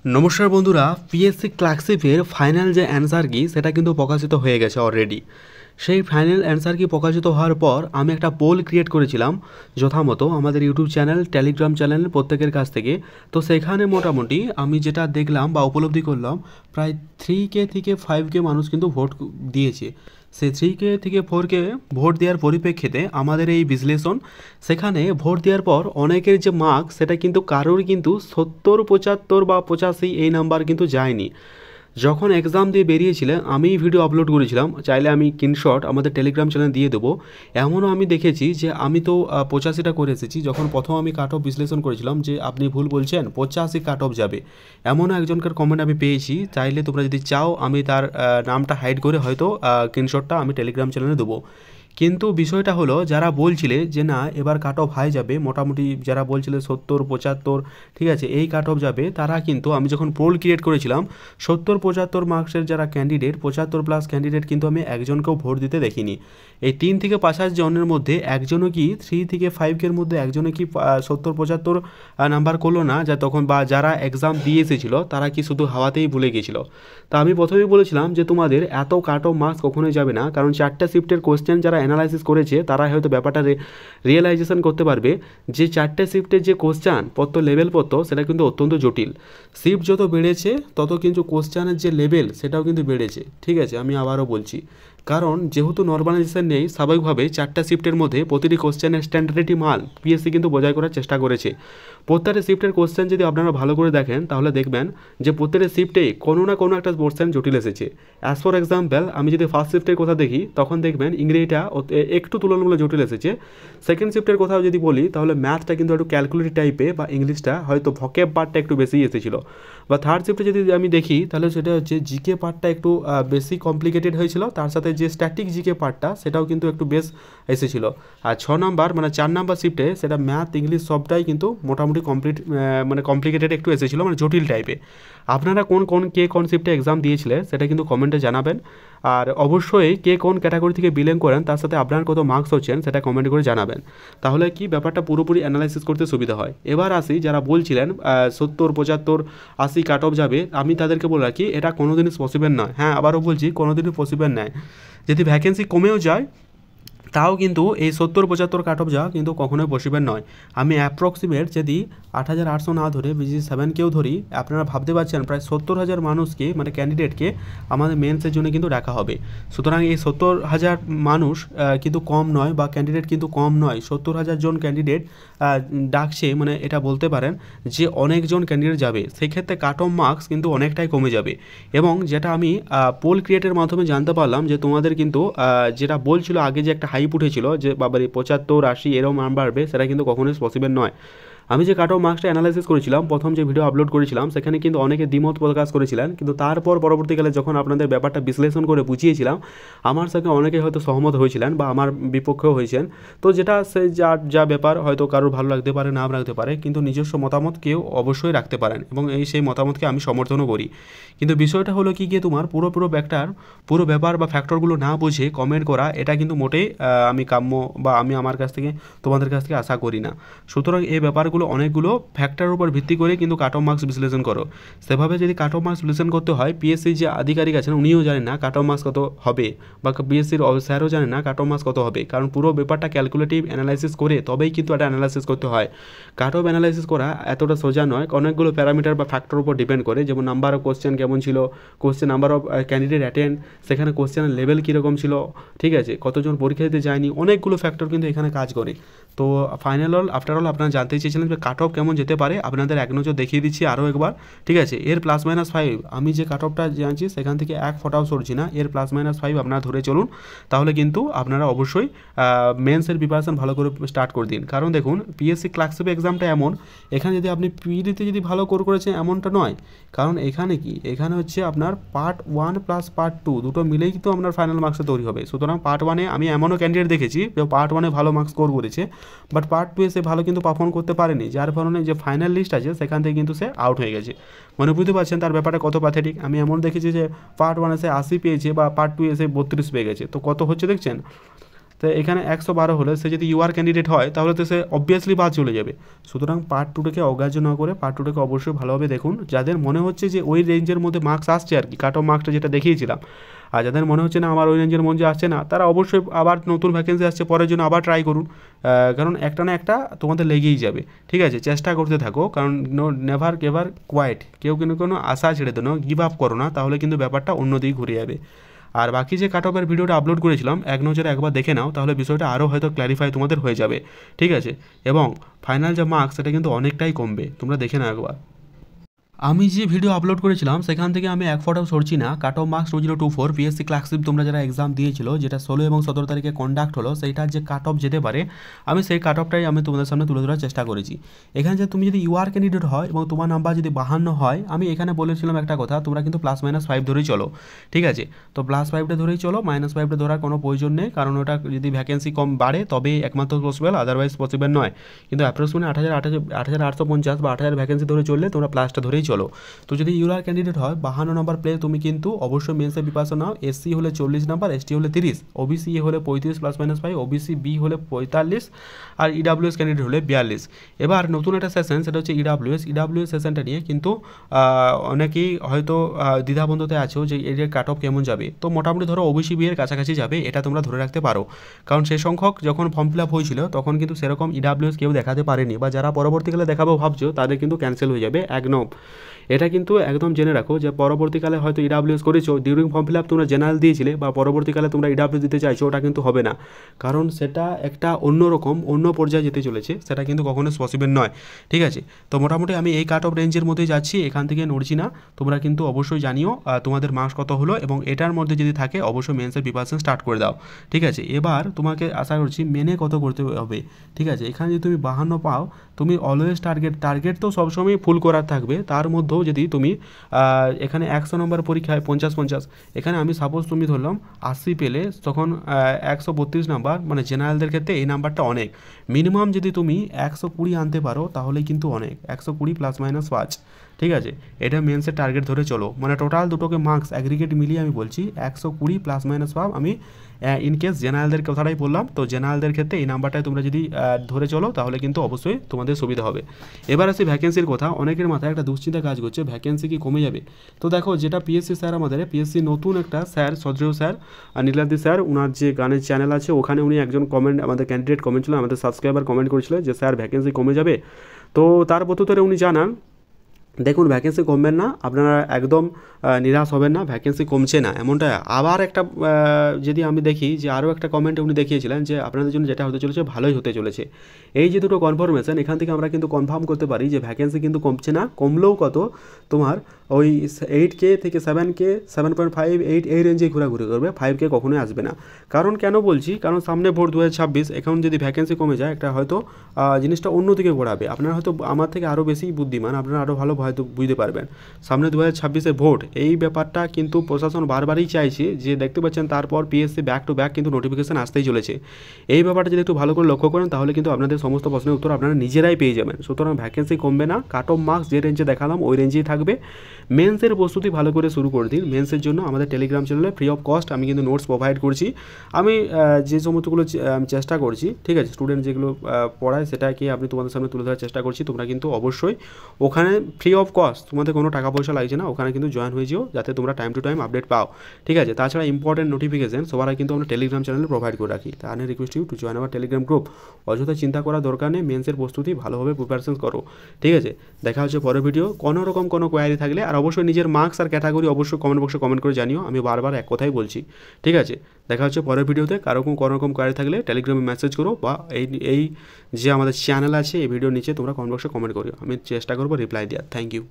নমস্কার বন্ধুরা, PSC ক্লার্কশিপের final যে অ্যান্সার কি সেটা কিন্তু প্রকাশিত হয়ে গেছে অলরেডি। সেই ফাইনাল অ্যান্সার কি প্রকাশিত হওয়ার পর আমি একটা পোল ক্রিয়েট করেছিলাম যথামতো আমাদের ইউটিউব চ্যানেল, টেলিগ্রাম চ্যানেল প্রত্যেকের কাছ থেকে। তো সেখানে মোটামুটি আমি যেটা দেখলাম বা উপলব্ধি করলাম, প্রায় 3K থেকে 5K মানুষ কিন্তু ভোট দিয়েছে। সেই 3K থেকে 4K ভোট দেওয়ার পরিপ্রেক্ষিতে আমাদের এই বিশ্লেষণ, সেখানে ভোট দেওয়ার পর অনেকের যে মার্কস সেটা কিন্তু কারোর কিন্তু 70, 75 বা 85 এই নাম্বার কিন্তু যায়নি। যখন এক্সাম দিয়ে বেরিয়েছিলেন আমি ভিডিও আপলোড করেছিলাম, চাইলে আমি স্ক্রিনশট আমাদের টেলিগ্রাম চ্যানেল দিয়ে দেবো। এমনও আমি দেখেছি যে আমি তো 85টা করে এসেছি, যখন প্রথম আমি কাট অফ বিশ্লেষণ করেছিলাম যে আপনি ভুল বলছেন 85 কাট অফ যাবে, এমনও একজনকার কমেন্ট আমি পেয়েছি। চাইলে তোমরা যদি চাও আমি তার নামটা হাইড করে হয়তো স্ক্রিনশটটা আমি টেলিগ্রাম চ্যানেলে দেবো। কিন্তু বিষয়টা হলো, যারা বলছিলে যে না এবার কাট অফ হাই যাবে, মোটামুটি যারা বলছিলে 70, 75, ঠিক আছে এই কাট অফ যাবে, তারা কিন্তু আমি যখন পোল ক্রিয়েট করেছিলাম 70, 75 মার্কসের যারা ক্যান্ডিডেট, 75+ ক্যান্ডিডেট কিন্তু আমি একজনকেও ভোট দিতে দেখিনি। এই 3 থেকে 5 জনের মধ্যে একজনও কি 3 থেকে 5-এর মধ্যে একজনও কি 70, 75 নাম্বার করলো না, যা তখন বা যারা এক্সাম দিয়ে এসেছিলো তারা কি শুধু হাওয়াতেই ভুলে গিয়েছিল। তা আমি প্রথমেই বলেছিলাম যে তোমাদের এত কাট অফ মার্কস কখনোই যাবে না, কারণ 4টে শিফটের কোশ্চেন যারা অ্যানালাইসিস করেছে তারা হয়তো ব্যাপারটা রিয়েলাইজেশন করতে পারবে যে 4টে শিফটের যে কোশ্চেন পত্র, লেভেল পত্র, সেটা কিন্তু অত্যন্ত জটিল। শিফট যত বেড়েছে তত কিন্তু কোশ্চেনের যে লেভেল সেটাও কিন্তু বেড়েছে। ঠিক আছে, আমি আবারও বলছি, কারণ যেহেতু নর্মালাইজেশন নেই, স্বাভাবিকভাবে 4টা শিফটের মধ্যে প্রতিটি কোশ্চেনের স্ট্যান্ডার্ডিটি মাল পিএসসি কিন্তু বজায় করার চেষ্টা করেছে। প্রত্যেকটা শিফটের কোশ্চেন যদি আপনারা ভালো করে দেখেন তাহলে দেখবেন যে প্রত্যেকটা শিফটেই কোনো না কোনো একটা কোশ্চেন জটিল এসেছে। অ্যাজ ফর এক্সাম্পল, আমি যদি ফার্স্ট শিফটের কথা দেখি তখন দেখবেন ইংরেজিটা একটু তুলনামূলক জটিল এসেছে। সেকেন্ড শিফটের কথাও যদি বলি তাহলে ম্যাথটা কিন্তু একটু ক্যালকুলেটিভ টাইপে, বা ইংলিশটা হয়তো ভকেব পার্টটা একটু বেশি এসেছিলো। বা থার্ড শিফটে যদি আমি দেখি তাহলে সেটা হচ্ছে জিকে পার্টটা একটু বেশি কমপ্লিকেটেড হয়েছিল, তার সাথে যে স্ট্যাটিক জিকে পার্টটা সেটাও কিন্তু একটু বেশ এসেছিলো। আর 6 নাম্বার মানে 4 নাম্বার শিফটে সেটা ম্যাথ, ইংলিশ সবটাই কিন্তু মোটামুটি কমপ্লিকেটেড একটু এসেছিলো, মানে জটিল টাইপে। আপনারা কোন শিফটে এক্সাম দিয়েছিলেন সেটা কিন্তু কমেন্টে জানাবেন। আর অবশ্যই কে কোন ক্যাটাগরি থেকে বিলং করেন তার সাথে আপনার কত মার্কস হচ্ছেন সেটা কমেন্ট করে জানাবেন, তাহলে কি ব্যাপারটা পুরোপুরি অ্যানালাইসিস করতে সুবিধা হয়। এবার আসি, যারা বলছিলেন 70, 75, 80 কাট অফ যাবে, আমি তাদেরকে বলে রাখি এটা কোনোদিনই পসিবল নয়। হ্যাঁ, আবারও বলছি, কোনোদিনই পসিবল নয়। যদি ভ্যাকেন্সি কমেও যায় তাও কিন্তু এই 70, 75 কাট অফ যাওয়া কিন্তু কখনোই পসিবল নয়। আমি অ্যাপ্রক্সিমেট যদি 8,800 না ধরে BG7কেও ধরি, আপনারা ভাবতে পারছেন প্রায় 70,000 মানুষকে, মানে ক্যান্ডিডেটকে আমাদের মেন্সের জন্য কিন্তু ডাকা হবে। সুতরাং এই 70,000 মানুষ কিন্তু কম নয়, বা ক্যান্ডিডেট কিন্তু কম নয়। 70,000 জন ক্যান্ডিডেট ডাকছে, মানে এটা বলতে পারেন যে অনেকজন ক্যান্ডিডেট যাবে, সেক্ষেত্রে কাট অফ মার্কস কিন্তু অনেকটাই কমে যাবে। এবং যেটা আমি পোল ক্রিয়েটের মাধ্যমে জানতে পারলাম যে তোমাদের কিন্তু যেটা বলছিল আগে যে একটা হাইপ উঠেছিল যে বাবারে 75, 80 এরকম নাম্বার বাড়বে, সেটা কিন্তু কখনোই পসিবল নয়। আমি যে কাট অফ মার্কসটা অ্যানালাইসিস করেছিলাম, প্রথম যে ভিডিও আপলোড করেছিলাম, সেখানে কিন্তু অনেকে দ্বিমত প্রকাশ করেছিলেন, কিন্তু তারপর পরবর্তীকালে যখন আপনাদের ব্যাপারটা বিশ্লেষণ করে বুঝিয়েছিলাম, আমার সঙ্গে অনেকে হয়তো সহমত হয়েছিলেন বা আমার বিপক্ষেও হয়েছেন। তো যেটা সে যা ব্যাপার, হয়তো কারোর ভালো লাগতে পারে, না লাগতে পারে, কিন্তু নিজস্ব মতামত কেউ অবশ্যই রাখতে পারেন, এবং সেই মতামতকে আমি সমর্থনও করি। কিন্তু বিষয়টা হলো কি গিয়ে, তোমার পুরো ব্যাপার বা ফ্যাক্টরগুলো না বুঝে কমেন্ট করা, এটা কিন্তু মোটেই আমি কাম্য বা আমি আমার কাছ থেকে তোমাদের কাছ থেকে আশা করি না। সুতরাং এই ব্যাপারগুলো অনেকগুলো ফ্যাক্টরের উপর ভিত্তি করে কিন্তু কাট অফ মার্কস বিশ্লেষণ করো। সেভাবে যদি কাট অফ মার্কস বিশ্লেষণ করতে হয়, পিএসসি যে আধিকারিক আছেন উনিও জানেন না কাট অফ মার্কস কত হবে, বা পিএসসির স্যারও জানেন না কাট অফ মার্কস কত হবে, কারণ পুরো ব্যাপারটা ক্যালকুলেটিভ অ্যানালাইসিস করে তবেই কিন্তু এটা অ্যানালাইসিস করতে হয়। কাট অফ অ্যানালাইসিস করা এতটা সোজা নয়, অনেকগুলো প্যারামিটার বা ফ্যাক্টর উপর ডিপেন্ড করে, যেমন নাম্বার অফ কোশ্চেন কেমন ছিল, question number of candidate attend, সেখানে কোশ্চেনের লেভেল কীরকম ছিল, ঠিক আছে, কতজন পরীক্ষা দিতে যায়নি, অনেকগুলো ফ্যাক্টর কিন্তু এখানে কাজ করে। তো আফটার অল আপনারা জানতে চেয়েছিলেন যে কাট অফ কেমন যেতে পারে, আপনাদের এক নজর দেখিয়ে দিচ্ছি আরও একবার। ঠিক আছে, এর +-5 আমি যে কাট অফটা জানছি সেখান থেকে এক ফোঁটাও সরছি না, এর +-5 আপনারা ধরে চলুন, তাহলে কিন্তু আপনারা অবশ্যই মেন্সের প্রিপারেশন ভালো করে স্টার্ট করে দিন। কারণ দেখুন, পিএসসি ক্লার্কশিপ এক্সামটা এমন, এখানে যদি আপনি পিডিতে যদি ভালো করেছেন এমনটা নয়, কারণ এখানে কি, এখানে হচ্ছে আপনার পার্ট 1 + পার্ট 2 দুটো মিলেই কিন্তু আপনার ফাইনাল মার্কসটা তৈরি হবে। সুতরাং পার্ট 1-এ আমি এমনও ক্যান্ডিডেট দেখেছি যে পার্ট 1-এ ভালো মার্কস স্কোর করেছে, বাট পার্ট 2-এ সে ভালো কিন্তু পারফর্ম করতে পারেনি, যার কারণে যে ফাইনাল লিস্ট আছে সেখান থেকে কিন্তু সে আউট হয়ে গেছে। মানে বুঝতে পারছেন তার ব্যাপারটা কত প্যাথেটিক। আমি এমন দেখেছি যে পার্ট 1-এ সে 80 পেয়েছে, বা পার্ট 2-এ সে 32 পেয়ে গেছে, তো কত হচ্ছে দেখছেন। তো এখানে 112 হলে সে যদি ইউআর ক্যান্ডিডেট হয় তাহলে তো সে অবভিয়াসলি বাদ চলে যাবে। সুতরাং পার্ট 2টাকে অগ্রাহ্য না করে পার্ট 2টাকে অবশ্যই ভালোভাবে দেখুন। যাদের মনে হচ্ছে যে ওই রেঞ্জের মধ্যে মার্কস আসছে আর কি, কাট অফ মার্কসটা যেটা দেখিয়েছিলাম, আর যাদের মনে হচ্ছে না আমার ওই রেঞ্জের মধ্যে আসছে না, তারা অবশ্যই আবার নতুন ভ্যাকেন্সি আসছে পরের জন্য আবার ট্রাই করুন। কারণ একটা না একটা তোমাদের লেগেই যাবে, ঠিক আছে? চেষ্টা করতে থাকো, কারণ নেভার এভার কোয়াইট, কেউ কিন্তু কোনো আশা ছেড়ে দেনো, গিভ আপ করো না, তাহলে কিন্তু ব্যাপারটা অন্যদিকে ঘুরে যাবে। আর বাকি যে কাট অফের ভিডিওটা আপলোড করেছিলাম এক নজরে একবার দেখে নাও, তাহলে বিষয়টা আরও হয়তো ক্ল্যারিফাই তোমাদের হয়ে যাবে, ঠিক আছে? এবং ফাইনাল যে মার্কস সেটা কিন্তু অনেকটাই কমবে, তোমরা দেখে নাও একবার। আমি যে ভিডিও আপলোড করেছিলাম সেখান থেকে আমি এক ফোটাও সরছি না। Cut off marks 2024 PSC clerkship তোমরা যারা এক্সাম দিয়েছিল, যেটা 16 এবং 17 তারিখে কন্ডাক্ট হলো, সেইটার যে কাট অফ যেতে পারে আমি সেই কাট অফটাই আমি তোমাদের সামনে তুলে ধরার চেষ্টা করেছি। এখানে যে তুমি যদি ইউআর ক্যান্ডিডেট হয় এবং তোমার নাম্বার যদি 52 হয়, আমি এখানে বলেছিলাম একটা কথা, তোমরা কিন্তু +-5 ধরেই চলো, ঠিক আছে? তো +5টা ধরেই চলো, -5টা ধরার কোনো প্রয়োজন নেই, কারণ ওটা যদি ভ্যাকেন্সি কম বাড়ে তবেই একমাত্র পসিবল, আদারওয়াইজ পসিবল নয়। কিন্তু অ্যাপ্রক্সিমেটলি 8850 বা 8000 ভ্যাকেন্সি ধরে চললে তোমরা প্লাসটা ধরেই চলো। তো যদি ইউআর ক্যান্ডিডেট হয় 52 নম্বর প্লে, তুমি কিন্তু অবশ্যই মেন্সে প্রিপারেশন নাও। এসসি হলে 40 নাম্বার, এসটি হলে 30, ওবিসি হলে 35 +-5, ওবিসি বি হলে 45, আর ইডাব্লিউএস ক্যান্ডিডেট হলে 42। এবার নতুন একটা সেশন, সেটা হচ্ছে ইডাব্লিউএস সেশনটা নিয়ে কিন্তু অনেকেই হয়তো দ্বিধাবন্ধতে আছো যে এর কাট অফ কেমন যাবে। তো মোটামুটি ধরো ওবিসি বি এর কাছাকাছি যাবে, এটা তোমরা ধরে রাখতে পারো, কারণ সেই সংখ্যক যখন ফর্ম ফিল আপ হয়েছিল তখন কিন্তু সেরকম ইডাব্লিউএস কেউ দেখাতে পারেনি, বা যারা পরবর্তীকালে দেখাবো ভাবছো তাদের কিন্তু ক্যান্সেল হয়ে যাবে একদম। এটা কিন্তু একদম জেনে রাখো যে পরবর্তীকালে হয়তো ইডাব্লিউএস করেছো, ডিউরিং ফর্ম ফিল আপ তোমরা জেনারেল দিয়েছিলে, বা পরবর্তীকালে তোমরা ইডাব্লিউএস দিতে চাইছো, ওটা কিন্তু হবে না, কারণ সেটা একটা অন্যরকম অন্য পর্যায়ে যেতে চলেছে, সেটা কিন্তু কখনো পসিবল নয়, ঠিক আছে? তো মোটামুটি আমি এই কাট অফ রেঞ্জের মধ্যেই যাচ্ছি, এখান থেকে নড়ছি না। তোমরা কিন্তু অবশ্যই জানিও তোমাদের মার্কস কত হলো, এবং এটার মধ্যে যদি থাকে অবশ্যই মেন্সের প্রিপারেশন স্টার্ট করে দাও, ঠিক আছে? এবার তোমাকে আশা করছি মেনে কত করতে হবে, ঠিক আছে? এখানে যদি তুমি 52 পাও, তুমি অলওয়েজ টার্গেট তো সবসময় ফুল করার থাকবে, তার মধ্যেও যদি তুমি এখানে 100 নম্বর পরীক্ষায় 50, এখানে আমি সাপোজ তুমি ধরলাম 80 পেলে, তখন 132 নাম্বার, মানে জেনারেলদের ক্ষেত্রে এই নাম্বারটা অনেক। মিনিমাম যদি তুমি 120 আনতে পারো তাহলে কিন্তু অনেক, 120 +-5, ঠিক আছে? এটা মেন্সের টার্গেট ধরে চলো, মানে টোটাল দুটোকে মার্কস অ্যাগ্রিগেট মিলিয়ে আমি বলছি 120 +-5 আমি ইন কেস জেনারেলদের কথাটাই বললাম। তো জেনারেলদের ক্ষেত্রে এই নাম্বারটায় তোমরা যদি ধরে চলো তাহলে কিন্তু অবশ্যই তোমাদের সুবিধা হবে। এবার আসি ভ্যাকেন্সির কথা। অনেকের মাথায় একটা দুশ্চিন্তা কাজ করছে, ভ্যাকেন্সি কি কমে যাবে? তো দেখো, যেটা পিএসসি স্যার আমাদের, পিএসসি নতুন একটা স্যার, সজ্জেয় স্যার, নীলাদ্রি স্যার, ওনার যে গানের চ্যানেল আছে ওখানে উনি একজন কমেন্ট, আমাদের ক্যান্ডিডেট কমেন্ট ছিল, আমাদের সাবস্ক্রাইবার কমেন্ট করেছিল যে স্যার ভ্যাকেন্সি কমে যাবে। তো তার প্রত্যুত্তরে উনি জানান, দেখুন ভ্যাকেন্সি কমবেন না, আপনারা একদম নিরাশ হবেন না, ভ্যাকেন্সি কমছে না এমনটা। আবার একটা যদি আমি দেখি যে আরও একটা কমেন্টে উনি দেখিয়েছিলেন যে আপনাদের জন্য যেটা হতে চলেছে ভালোই হতে চলেছে। এই যে দুটো কনফার্মেশন, এখান থেকে আমরা কিন্তু কনফার্ম করতে পারি যে ভ্যাকেন্সি কিন্তু কমছে না। কমলেও কত, তোমার ওই 8K থেকে 7K, 7.5, 8 এই রেঞ্জেই ঘোরাঘুরি করবে, 5K কখনোই আসবে না। কারণ কেন বলছি, কারণ সামনে ভোট 2026, এখন যদি ভ্যাকেন্সি কমে যায় একটা হয়তো জিনিসটা অন্যদিকে ঘোরাবে। আপনারা হয়তো আমার থেকে আরও বেশি বুদ্ধিমান, আপনারা আরও ভালো হয়তো বুঝতে পারবেন। সামনে 2026-এর ভোট, এই ব্যাপারটা কিন্তু প্রশাসন বারবারই চাইছে, যে দেখতে পাচ্ছেন তারপর পিএসসি ব্যাক টু ব্যাক কিন্তু নোটিফিকেশান আসতেই চলেছে। এই ব্যাপারটা যদি একটু ভালো করে লক্ষ্য করেন তাহলে কিন্তু আপনাদের সমস্ত প্রশ্নের উত্তর আপনারা নিজেরাই পেয়ে যাবেন। সুতরাং ভ্যাকেন্সি কমবে না, কাট অফ মার্কস যে রেঞ্জে দেখালাম ওই রেঞ্জেই থাকবে। মেন্সের প্রস্তুতি ভালো করে শুরু করে দিন। মেন্সের জন্য আমাদের টেলিগ্রাম চ্যানেলে ফ্রি অফ কস্ট আমি কিন্তু নোটস প্রোভাইড করছি। আমি যে সমস্তগুলো চেষ্টা করছি, ঠিক আছে, স্টুডেন্ট যেগুলো পড়ায় সেটাকে আমি তোমাদের সামনে তুলে ধরার চেষ্টা করছি। তোমরা কিন্তু অবশ্যই ওখানে ফ্রি অফ কস্ট, তোমাদের কোনো টাকা পয়সা লাগছে না, ওখানে কিন্তু জয়েন হয়ে যেও, যাতে তোমরা টাইম টু টাইম আপডেট পাও, ঠিক আছে? তাছাড়া ইম্পর্টেন্ট নোটিফিকেশন সবার কিন্তু আমরা টেলিগ্রাম চ্যানেলে প্রোভাইড করে রাখি। তাই আমি request you to join our Telegram group. অযথা চিন্তা করার দরকার নেই, মেন্সের প্রস্তুতি ভালোভাবে প্রিপারেশন করো, ঠিক আছে? দেখা হচ্ছে পরের ভিডিও। কোনো রকম কোনো কোয়ারি থাকলে, আর অবশ্যই নিজের মার্কস আর ক্যাটাগরি অবশ্যই কমেন্ট বক্সে কমেন্ট করে জানিও, আমি বারবার এক কথাই বলছি, ঠিক আছে? দেখা হচ্ছে পরের ভিডিওতে। কোনো রকম কোয়ারি থাকলে টেলিগ্রামে মেসেজ করো, বা এই যে আমাদের চ্যানেল আছে এই ভিডিওর নিচে তোমরা কমেন্ট বক্সে কমেন্ট করো, আমি চেষ্টা করবো রিপ্লাই দেওয়ার। Thank you.